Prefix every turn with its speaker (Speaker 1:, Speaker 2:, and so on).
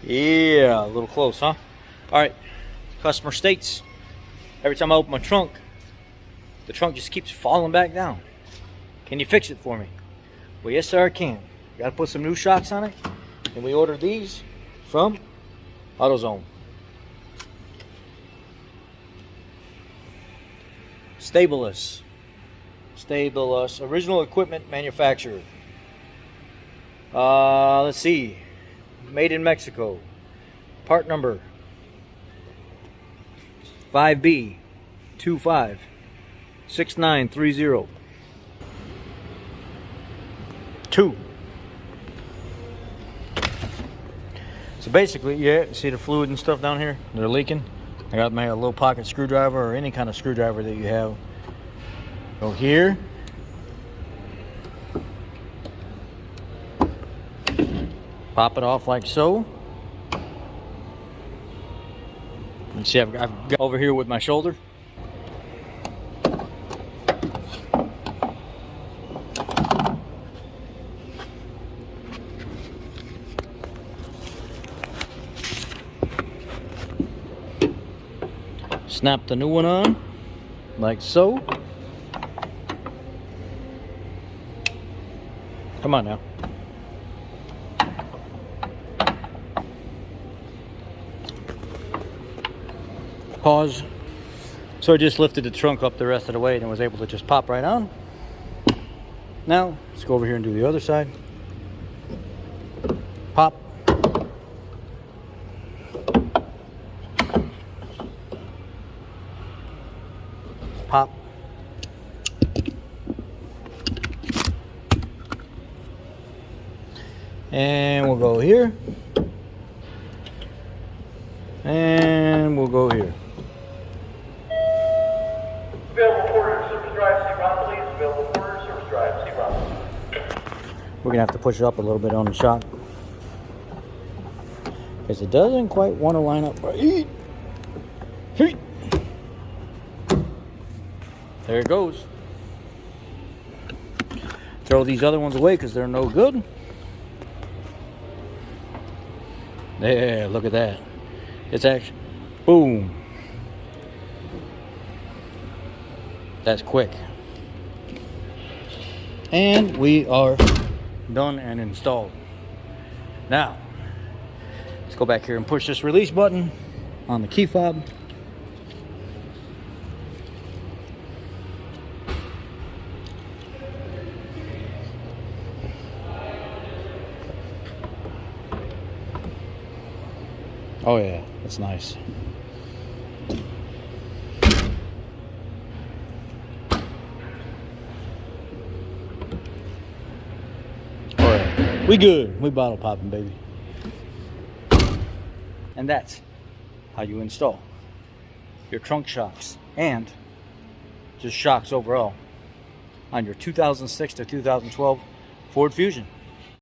Speaker 1: Yeah, a little close, huh? All right, customer states, every time I open my trunk, the trunk just keeps falling back down. Can you fix it for me? Well, yes, sir, I can. Got to put some new shocks on it, and we ordered these from Autozone. Stabilis, original equipment manufacturer. Let's see, made in Mexico. Part number 5B256930. 2. So basically, yeah, see the fluid and stuff down here? They're leaking. I got my little pocket screwdriver, or any kind of screwdriver that you have. Go here. Pop it off like so. You see, I've got over here with my shoulder. Snap the new one on, like so. Come on now. Pause. So I just lifted the trunk up the rest of the way and was able to just pop right on. Now, let's go over here and do the other side. Pop. Pop. And we'll go here. And we'll go here.
Speaker 2: Available quarter service drive, C-Ron, please. Available quarter service drive, C-Ron.
Speaker 1: We're gonna have to push it up a little bit on the shock because it doesn't quite want to line up right. There it goes. Throw these other ones away because they're no good. There, look at that. It's actually, boom. That's quick. And we are done and installed. Now, let's go back here and push this release button on the key fob. Oh yeah, that's nice. Alright, we good. We bottle popping, baby. And that's how you install your trunk shocks and just shocks overall on your 2006 to 2012 Ford Fusion.